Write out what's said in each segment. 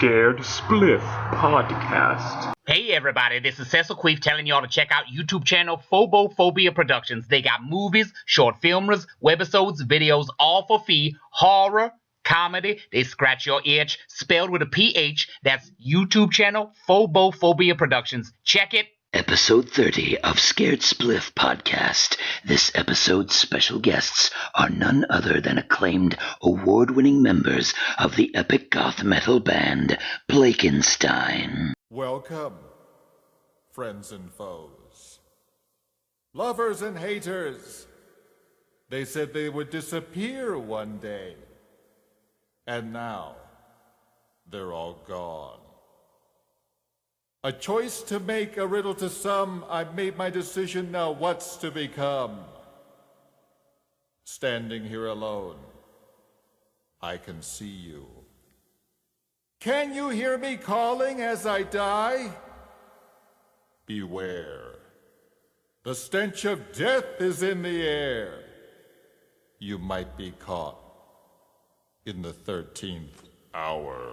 Scared Spliff podcast. Hey everybody, this is Cecil Queef telling y'all to check out YouTube channel Phobophobia Productions. They got movies, short filmers, webisodes, videos, all for fee, horror, comedy, they scratch your itch, spelled with a PH. That's YouTube channel Phobophobia Productions. Check it. Episode 30 of Scared Spliff podcast. This episode's special guests are none other than acclaimed award-winning members of the epic goth metal band Blakenstein. Welcome, friends and foes, lovers and haters. They said they would disappear one day, and now they're all gone. A choice to make, a riddle to some. I've made my decision now. What's to become? Standing here alone, I can see you. Can you hear me calling as I die? Beware. The stench of death is in the air. You might be caught in the 13th hour.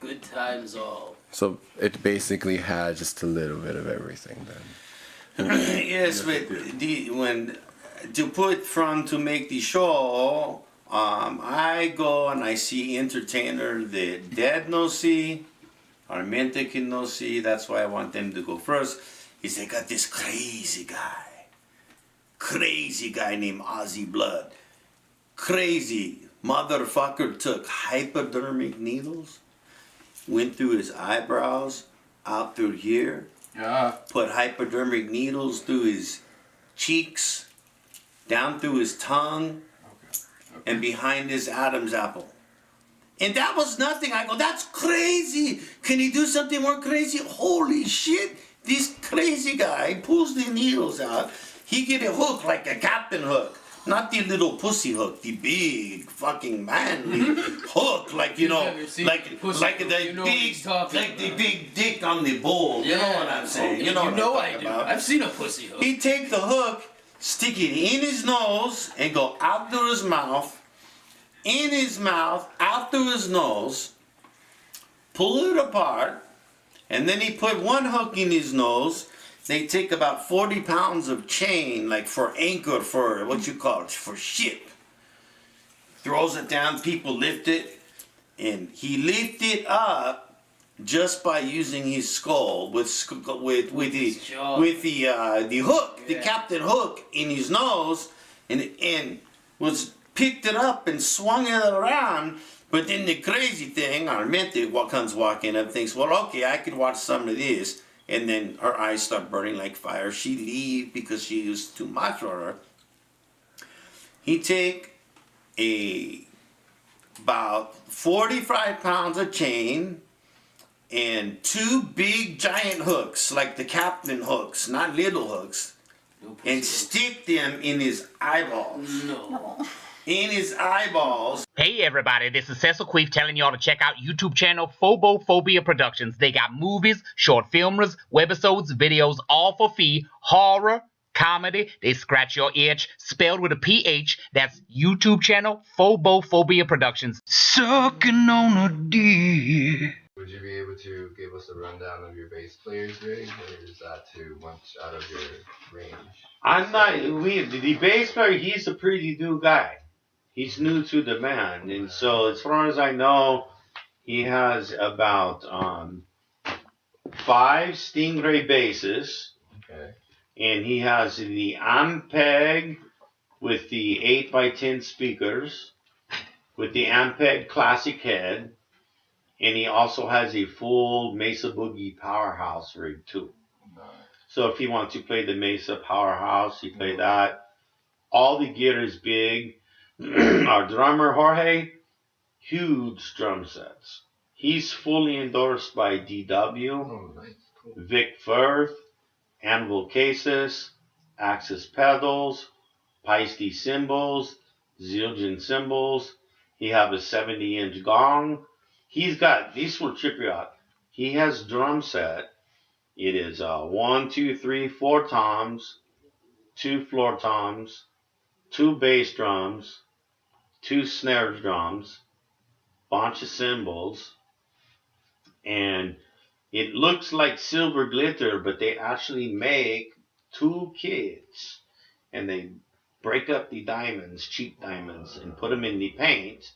Good times all. So it basically had just a little bit of everything then. Yes, but to make the show, I go and I see entertainer the dead no see, Armente can no see. That's why I want them to go first. Is they got this crazy guy named Ozzy Blood. Crazy motherfucker took hypodermic needles, went through his eyebrows, out through here. Put hypodermic needles through his cheeks, down through his tongue, and behind his Adam's apple. And that was nothing. I go, that's crazy. Can he do something more crazy? Holy shit. This crazy guy pulls the needles out. He get a hook like a captain hook. Not the little pussy hook, the big fucking manly hook, like like the big dick on the bull. You know what I'm saying? You know what I'm talking about. I've seen a pussy hook. He take the hook, stick it in his nose, and go out through his mouth, in his mouth, out through his nose, pull it apart, and then he put one hook in his nose. They take about 40 pounds of chain, like for anchor, for what you call it, for ship. Throws it down, people lift it, and he lifted it up just by using his skull with the hook, the captain hook in his nose, and was picked it up and swung it around. But then the crazy thing, Armente comes walking up, thinks, well, okay, I could watch some of this. And then her eyes start burning like fire. She leave because she was too much for her. He take about 45 pounds of chain and 2 big giant hooks, like the captain hooks, not little hooks, and stick them in his eyeballs. No. In his eyeballs. Hey everybody, this is Cecil Queef telling y'all to check out YouTube channel Phobophobia Productions. They got movies, short filmers, webisodes, videos, all for fee, horror, comedy, they scratch your itch, spelled with a PH. That's YouTube channel Phobophobia Productions. Sucking on a dick. Would you be able to give us a rundown of your bass player's rig, or is that too much out of your range? I'm not. The bass player, he's a pretty new guy. He's new to the band, and so as far as I know, he has about 5 Stingray basses. Okay. And he has the Ampeg with the 8x10 speakers, with the Ampeg classic head, and he also has a full Mesa Boogie Powerhouse rig too. Nice. So if you want to play the Mesa Powerhouse, you play that. All the gear is big. Our drummer, Jorge, huge drum sets. He's fully endorsed by DW, Oh, nice. Cool. Vic Firth, Anvil Cases, Axis Pedals, Paiste cymbals, Zildjian cymbals. He have a 70-inch gong. He's got, these will trip you out. He has drum set. It is 1, 2, 3, 4 toms, 2 floor toms, 2 bass drums, 2 snare drums, bunch of cymbals, and it looks like silver glitter, but they actually make 2 kits, and they break up the diamonds, cheap diamonds, and put them in the paint.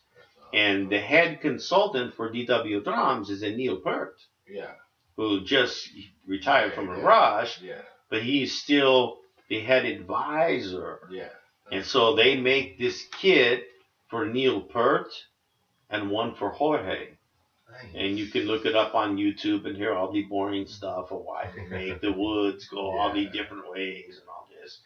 And the head consultant for DW Drums is a Neil Peart, Yeah. who just retired from Rush, Yeah. but he's still the head advisor. Yeah. And so they make this kit for Neil Peart and one for Jorge. Nice. And you can look it up on YouTube and hear all the boring stuff of why they make the woods go all the different ways and all this.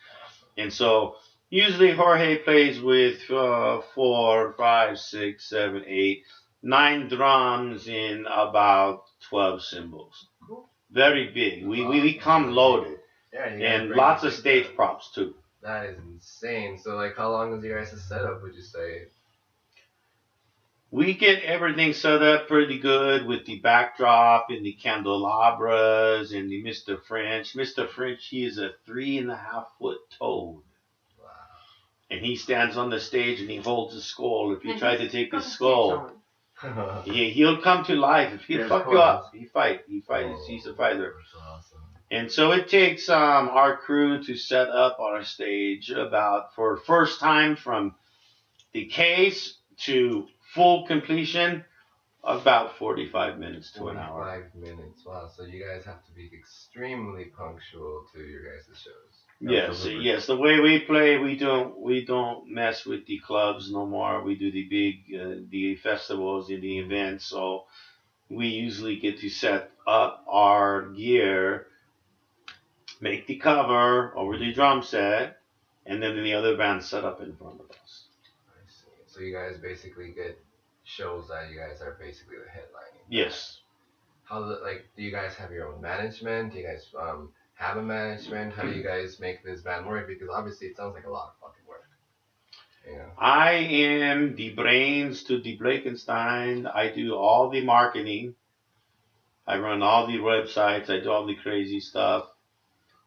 And so usually Jorge plays with 4, 5, 6, 7, 8, 9 drums in about 12 cymbals. Cool. Very big. We come loaded. Yeah, you guys And bring lots the of big stage stuff. props too. That is insane. So, like, how long is your guys' setup, would you say? We get everything set up pretty good with the backdrop and the candelabras and the Mr. French. Mr. French, he is a 3.5-foot toad. Wow. And he stands on the stage and he holds his skull. If you try to take his skull, He'll come to life. If he'll fuck you up, he fights. He's a fighter. That's awesome. And so it takes our crew to set up our stage about, for first time from the case to full completion, about 45 minutes to an hour. 45 minutes. Wow. So you guys have to be extremely punctual to your guys' shows. Yes. The way we play, we don't mess with the clubs no more. We do the big, the festivals and the events. So we usually get to set up our gear, make the cover over the drum set, and then the other band set up in front of us. I see. So you guys basically get shows that you guys are basically the headlining. Yes. Do you guys have your own management? Do you guys have a management? How do you guys make this band work? Because obviously it sounds like a lot of fucking work. You know? I am the brains to the Blakenstein. I do all the marketing. I run all the websites. I do all the crazy stuff.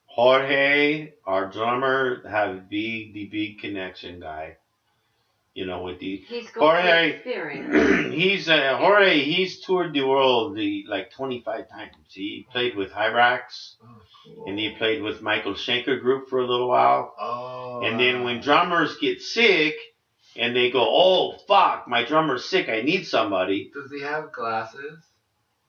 Jorge, our drummer, have the big connection guy. You know, with the He's got the experience. He's toured the world like 25 times. He played with Hyrax, and he played with Michael Schenker group for a little while. Oh. And then when drummers get sick, and they go, "Oh fuck, my drummer's sick. I need somebody." Does he have glasses?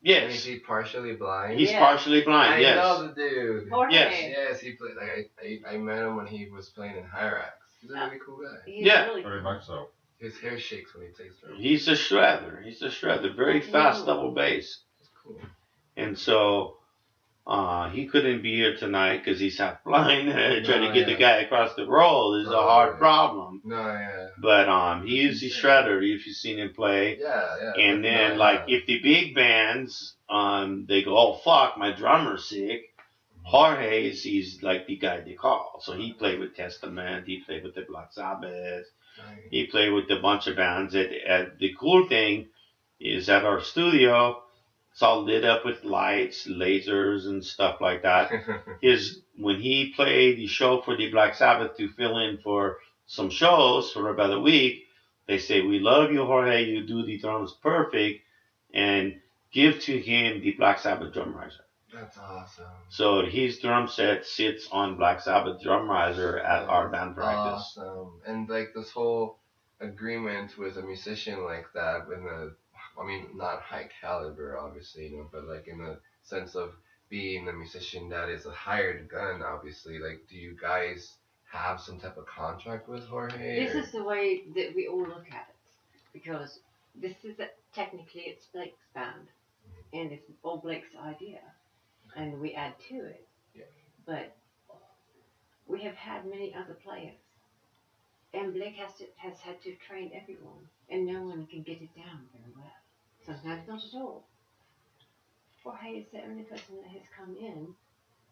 Yes. And is he partially blind? He's partially blind. I know the dude. Jorge. Yes. He played. Like I met him when he was playing in Hyrax. He's a really cool guy. He's Yeah. really Very much so. His hair shakes when he takes drums. He's a shredder. Very fast double bass. That's cool. And so he couldn't be here tonight because he's half blind. Trying to get the guy across the road is a hard problem. No, yeah. But he is a shredder if you've seen him play. Yeah. And then if the big bands they go, "Oh fuck, my drummer's sick." Jorge he's like the guy they call. So he played with Testament. He played with the Black Sabbath. Nice. He played with a bunch of bands. The cool thing is at our studio, it's all lit up with lights, lasers, and stuff like that. When he played the show for the Black Sabbath to fill in for some shows for about a week, they say, "We love you, Jorge. You do the drums perfect," and give to him the Black Sabbath drum riser. That's awesome. So his drum set sits on Black Sabbath drum riser at our band practice. Awesome. And like this whole agreement with a musician like that, not high caliber, obviously, but like in the sense of being a musician that is a hired gun, obviously. Like, do you guys have some type of contract with Jorge? This is the way that we all look at it, because this is technically it's Blake's band, and it's all Blake's idea, and we add to it. Yeah. But we have had many other players, and Blake has had to train everyone, and no one can get it down very well. Sometimes not at all. Jorge is the only person that has come in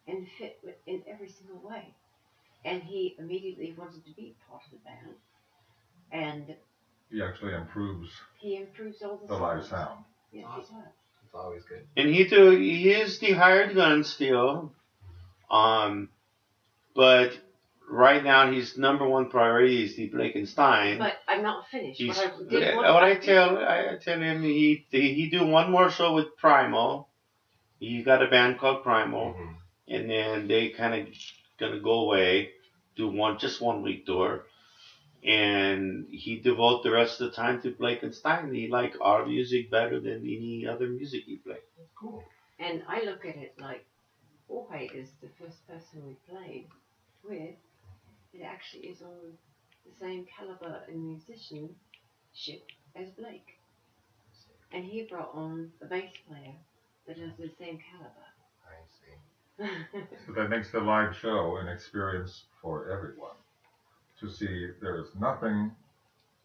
and fit in every single way. And he immediately wanted to be part of the band. And He actually improves he improves all the live songs. sound. Yes, he does. It's always good. And he is the hired gun still. But right now his number one priority is the Blakenstein. But I'm not finished. He's, I tell him he do one more show with Primal. He's got a band called Primal, and then they kind of gonna go away, do just 1 week tour, and he devote the rest of the time to Blakenstein. He like our music better than any other music he played. Cool. And I look at it like Jorge is the first person we played with that actually is on the same caliber in musicianship as Blake. And he brought on a bass player that has the same caliber. I see. So that makes the live show an experience for everyone. To see there is nothing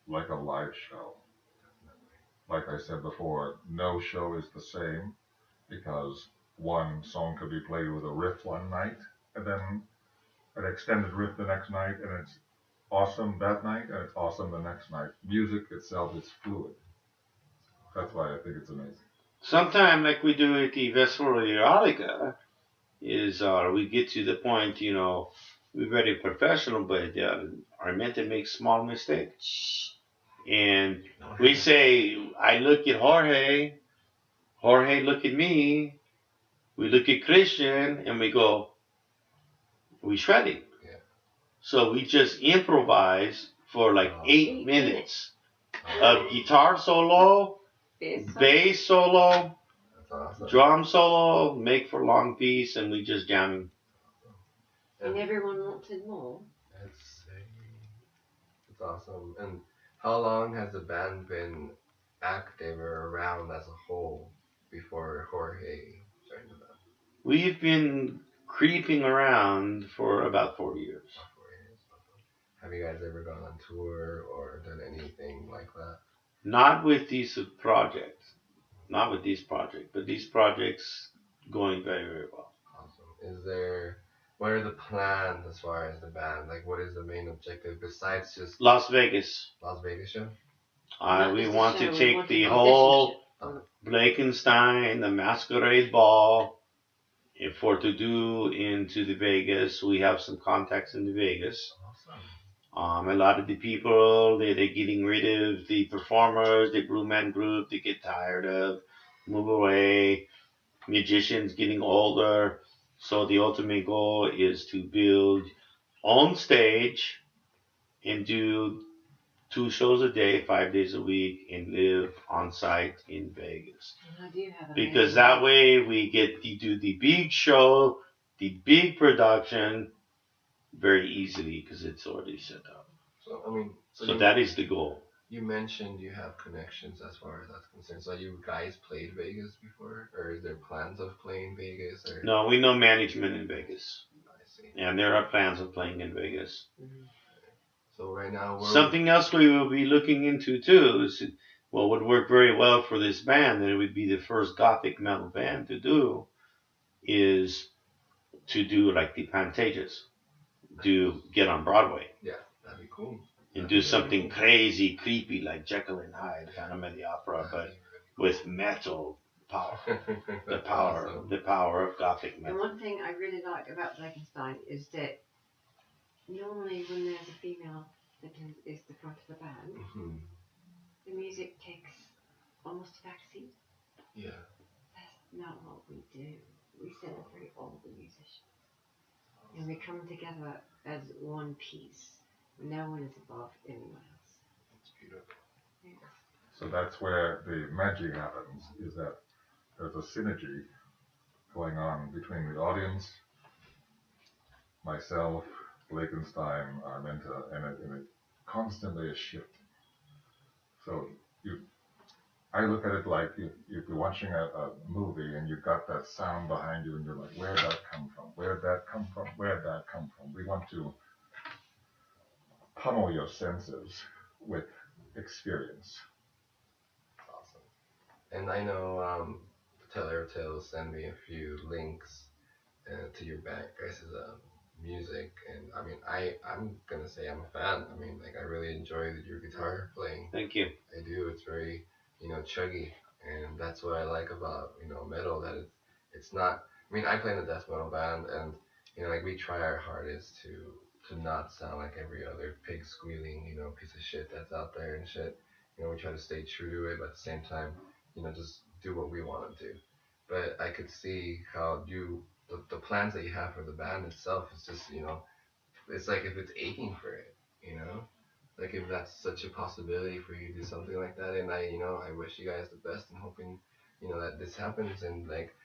like a live show. Like I said before, no show is the same because one song could be played with a riff one night and then an extended riff the next night, and it's awesome that night and it's awesome the next night. Music itself is fluid. That's why I think it's amazing. Sometimes, like we do at the Festival of Erotica, is we get to the point, we're very professional, but are meant to make small mistakes. And we say, I look at Jorge, Jorge look at me, we look at Christian, and we go, we shred it. Yeah. So we just improvise for like 8 minutes of guitar solo, bass solo, That's awesome. drum solo, make for long piece, and we just jamming. And everyone wanted more. It's awesome. And how long has the band been active or around as a whole before Jorge joined the band? We've been creeping around for about 4 years. 4 years. Have you guys ever gone on tour or done anything like that? Not with these projects. Not with these projects, but these projects going very, very well. Awesome. What are the plans as far as the band? Like, what is the main objective besides just Las Vegas. Las Vegas show? We want to take the whole Blakenstein, the Masquerade Ball, to do into the Vegas. We have some contacts in the Vegas. Awesome. A lot of the people, they're getting rid of the performers, the Brewman group, they get tired of, move away. Musicians getting older. So the ultimate goal is to build on stage and do 2 shows a day, 5 days a week, and live on site in Vegas. Because that way we get to do the big show, the big production very easily because it's already set up. So, I mean, so that is the goal. You mentioned you have connections as far as that's concerned. So you guys played Vegas before? Or is there plans of playing Vegas? Or? No, we know management in Vegas. I see. And there are plans of playing in Vegas. Mm-hmm. So right now something else we will be looking into too is what would work very well for this band, and it would be the first gothic metal band to do, is to do like the Pantages. Get on Broadway. Yeah, that'd be cool. And do something crazy, creepy, like Jekyll and Hyde, Phantom of the Opera, but with metal power. the power of gothic metal. And one thing I really like about Blakenstein is that normally when there's a female that is the front of the band, the music takes almost a backseat. Yeah. That's not what we do. We celebrate all the musicians. And we come together as one piece. No one is above anyone else. That's beautiful. Yeah. So that's where the magic happens, is that there's a synergy going on between the audience, myself, Blakenstein, our mentor, and it constantly is shifting. So I look at it like you're watching a movie and you've got that sound behind you and you're like, where'd that come from? Where'd that come from? Where'd that come from? We want to pummel your senses with experience. Awesome. And I know Telltale sent me a few links to your band guys' music, and I mean I'm gonna say I'm a fan. I mean, like, I really enjoy your guitar playing. Thank you. I do. It's very chuggy, and that's what I like about metal, that it's not. I mean, I play in a death metal band, and like, we try our hardest to not sound like every other pig squealing piece of shit that's out there and shit. We try to stay true to it, but at the same time just do what we want to do. But I could see how the plans that you have for the band itself is just it's like if it's aching for it, like if that's such a possibility for you to do something like that. And I wish you guys the best and hoping that this happens. And like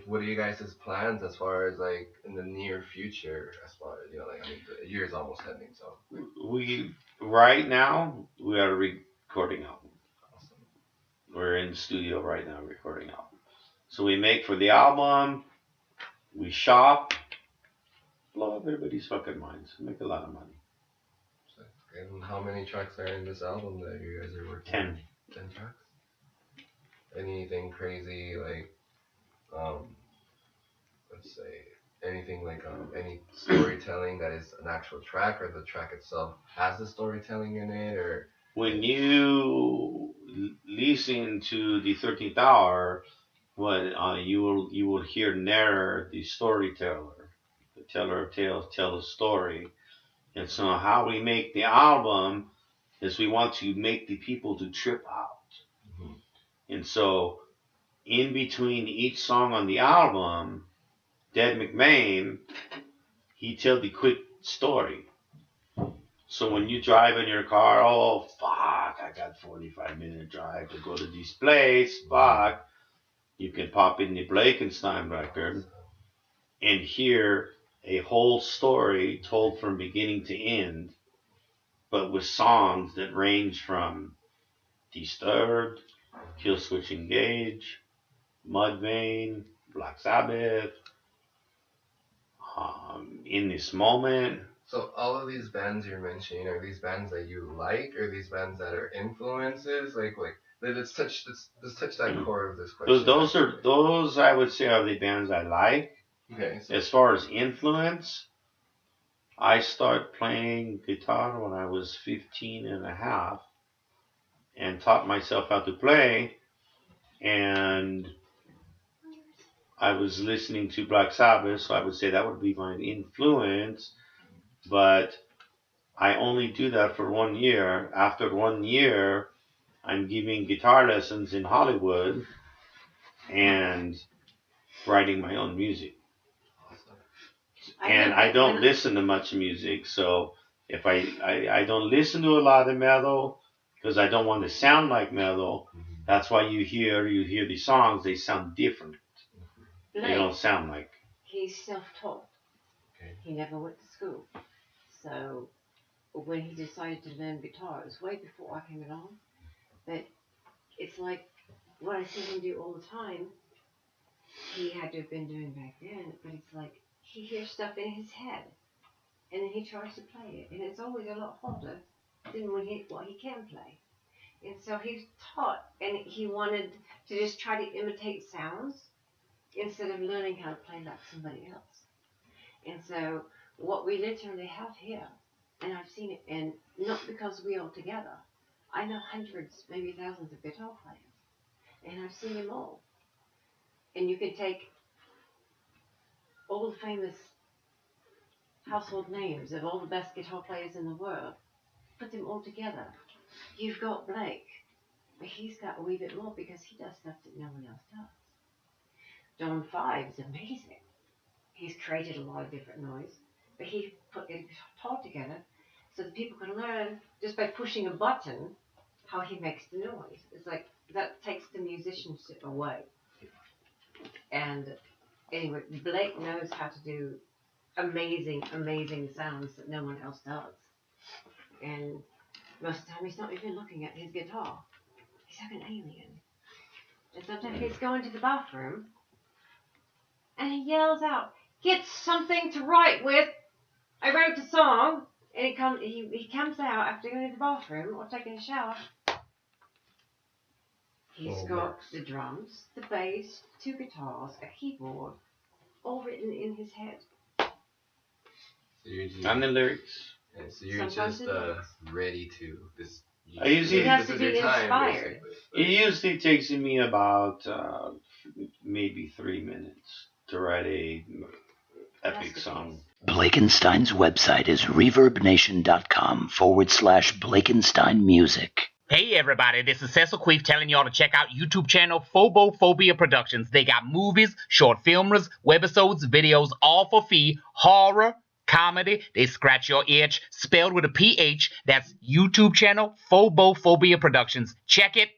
what are you guys' plans as far as like in the near future, as far as like, I mean, the year's almost ending, so we right now we are recording album. Awesome. We're in the studio right now recording album. So we make for the album, we shop, blow up everybody's fucking minds, make a lot of money. And how many tracks are in this album that you guys are working 10. on? 10 tracks? Anything crazy, like, let's say, anything like, any storytelling that is an actual track, or the track itself has the storytelling in it, or? When you listen to the 13th Hour, you will hear Nair, the storyteller, the teller of tales, tell a story. And so how we make the album is we want to make the people to trip out. And so in between each song on the album, Dead McMahon, he tells the quick story. So when you drive in your car, oh, fuck, I got 45-minute drive to go to this place, fuck. You can pop in the Blakenstein record and hear a whole story told from beginning to end, but with songs that range from Disturbed, Killswitch Engage, Mudvayne, Black Sabbath, In This Moment. So all of these bands you're mentioning, are these bands that you like, or these bands that are influences? Let's touch that core of this question. Those I would say are the bands I like. Okay. So as far as influence, I started playing guitar when I was 15 and a half and taught myself how to play, and I was listening to Black Sabbath, so I would say that would be my influence, but I only do that for 1 year. After 1 year, I'm giving guitar lessons in Hollywood and writing my own music. And I don't listen to much music, so if I don't listen to a lot of metal because I don't want to sound like metal. That's why you hear the songs, they sound different. Blake, they don't sound like. He's self-taught. Okay. He never went to school. So when he decided to learn guitar, it was way before I came along. But it's like what I see him do all the time, he had to have been doing back then, but it's like he hears stuff in his head and then he tries to play it, and it's always a lot harder than what he can play. And so he's taught, and he wanted to just try to imitate sounds instead of learning how to play like somebody else. And so what we literally have here, and I've seen it, and not because we are together, I know hundreds, maybe thousands of guitar players, and I've seen them all. And you can take all the famous household names of all the best guitar players in the world, put them all together. You've got Blake, but he's got a wee bit more because he does stuff that no one else does. John Five's amazing. He's created a lot of different noise, but he put a guitar together so that people can learn just by pushing a button how he makes the noise. It's like that takes the musicianship away. And anyway, Blake knows how to do amazing, amazing sounds that no one else does. And most of the time he's not even looking at his guitar. He's like an alien. And sometimes he's going to the bathroom and he yells out, "Get something to write with. I wrote a song." And he comes out after going to the bathroom or taking a shower. He's got the drums, the bass, 2 guitars, a keyboard, all written in his head. And the lyrics. Yeah, so you're just ready to this. I usually, he has to be inspired. It usually takes me about maybe 3 minutes to write a epic song. Blakenstein's website is reverbnation.com/Blakenstein Music. Hey everybody, this is Cecil Queef telling y'all to check out YouTube channel Phobophobia Productions. They got movies, short filmers, webisodes, videos, all for fee, horror, comedy, they scratch your itch, spelled with a PH. That's YouTube channel Phobophobia Productions. Check it.